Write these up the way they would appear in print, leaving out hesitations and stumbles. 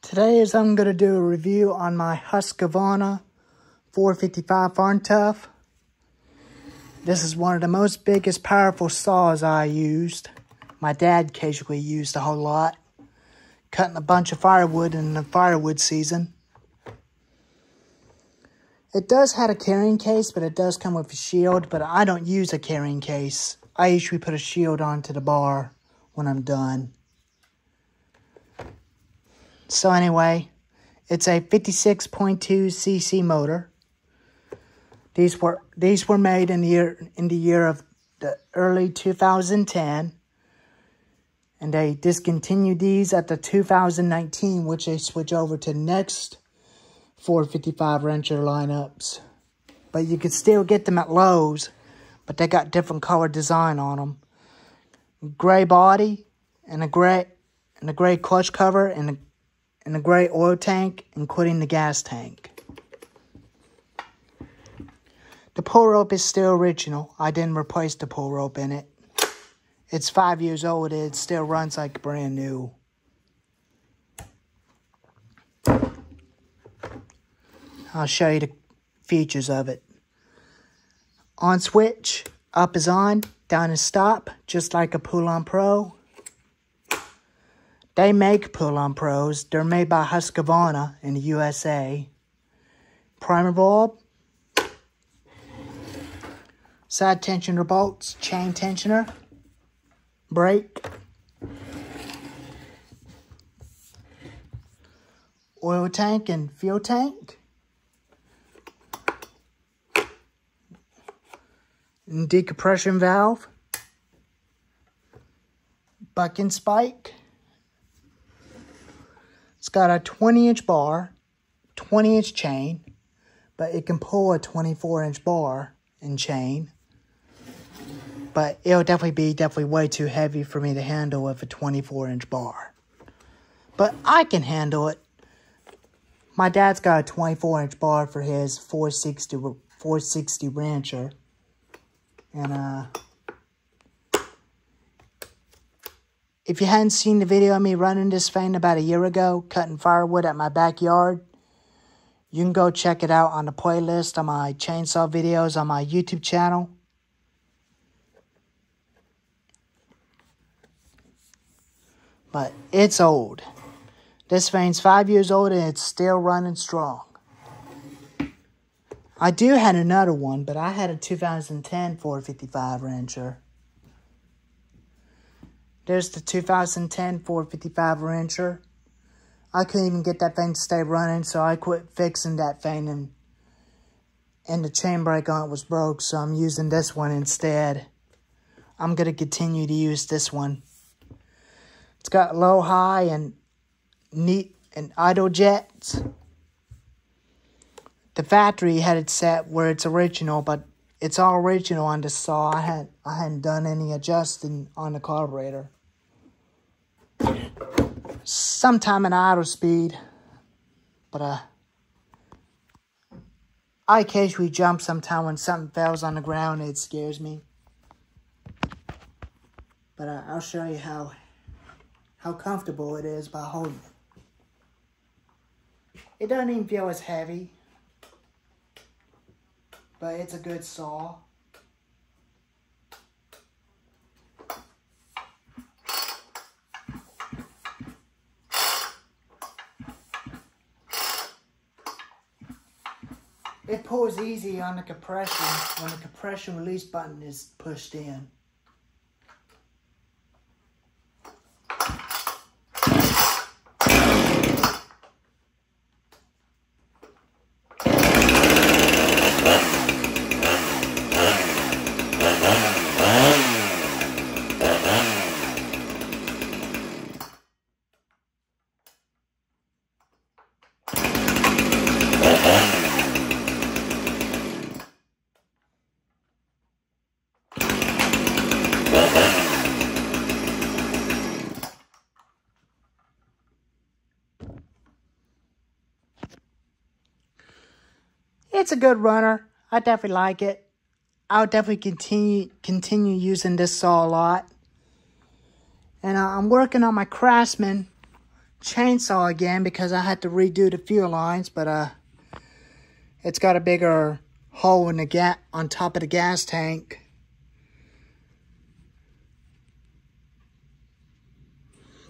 Today I'm going to do a review on my Husqavra 455 Farm Tough. This is one of the most biggest powerful saws I used. My dad occasionally used a whole lot. Cutting a bunch of firewood in the firewood season. It does have a carrying case, but it does come with a shield, but I don't use a carrying case. I usually put a shield onto the bar when I'm done. So anyway, it's a 56.2 cc motor. These were made in the year of the early 2010, and they discontinued these at the 2019, which they switch over to next 455 wrencher lineups. But you could still get them at Lowe's, but they got different color design on them. Gray body and a gray clutch cover and a gray oil tank, including the gas tank. The pull rope is still original. I didn't replace the pull rope in it. It's 5 years old. It still runs like brand new. I'll show you the features of it. On switch, up is on, down is stop, just like a Poluan Pro. They make Poluan Pros. They're made by Husqavra in the USA. Primer bulb. Side tensioner bolts. Chain tensioner. Brake. Oil tank and fuel tank. And decompression valve. Bucking spike. It's got a 20-inch bar, 20-inch chain, but it can pull a 24-inch bar and chain. But it'll definitely be way too heavy for me to handle with a 24-inch bar. But I can handle it. My dad's got a 24-inch bar for his 460 Rancher. And if you hadn't seen the video of me running this thing about a year ago, cutting firewood at my backyard, you can go check it out on the playlist on my chainsaw videos on my YouTube channel. But it's old. This thing's 5 years old and it's still running strong. I do have another one, but I had a 2010 455 Rancher. There's the 2010 455 Rancher. I couldn't even get that thing to stay running, so I quit fixing that thing, and the chain brake on it was broke, so I'm using this one instead. I'm going to continue to use this one. It's got low, high, and neat and idle jets. The factory had it set where it's original, but it's all original on the saw. I hadn't done any adjusting on the carburetor. Sometime in idle speed, but I occasionally jump sometime when something falls on the ground. It scares me. But I'll show you how comfortable it is by holding it. It doesn't even feel as heavy, but it's a good saw. It pulls easy on the compression when the compression release button is pushed in. It's a good runner. I definitely like it. I'll definitely continue using this saw a lot. And I'm working on my Craftsman chainsaw again because I had to redo the fuel lines, but it's got a bigger hole in the on top of the gas tank.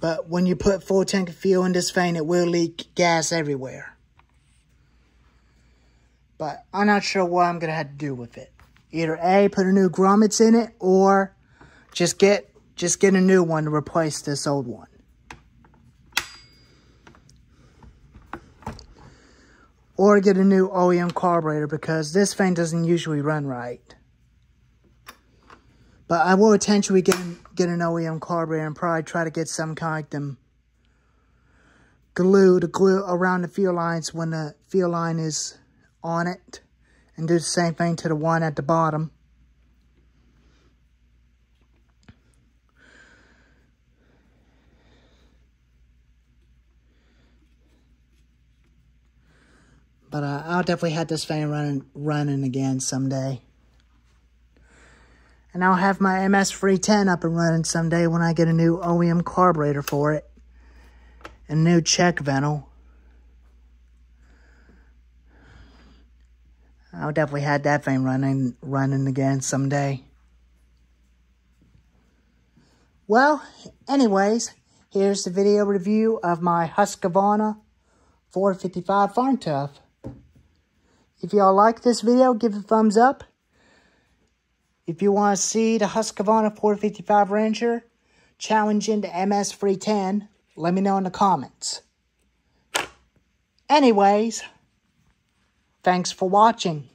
But when you put full tank of fuel in this thing, it will leak gas everywhere. But I'm not sure what I'm gonna have to do with it. Either A, put a new grommets in it, or just get a new one to replace this old one. Or get a new OEM carburetor because this thing doesn't usually run right. But I will eventually get an OEM carburetor and probably try to get some kind of them glue to glue around the fuel lines when the fuel line is on it. And do the same thing to the one at the bottom. But I'll definitely have this thing running again someday. And I'll have my MS310 up and running someday when I get a new OEM carburetor for it. And a new check ventil. I'll definitely have that thing running again someday. Well, anyways, here's the video review of my Husqavra 455 Farm Tough. If y'all like this video, give it a thumbs up. If you want to see the Husqavra 455 Ranger challenging the MS310, let me know in the comments. Anyways, thanks for watching.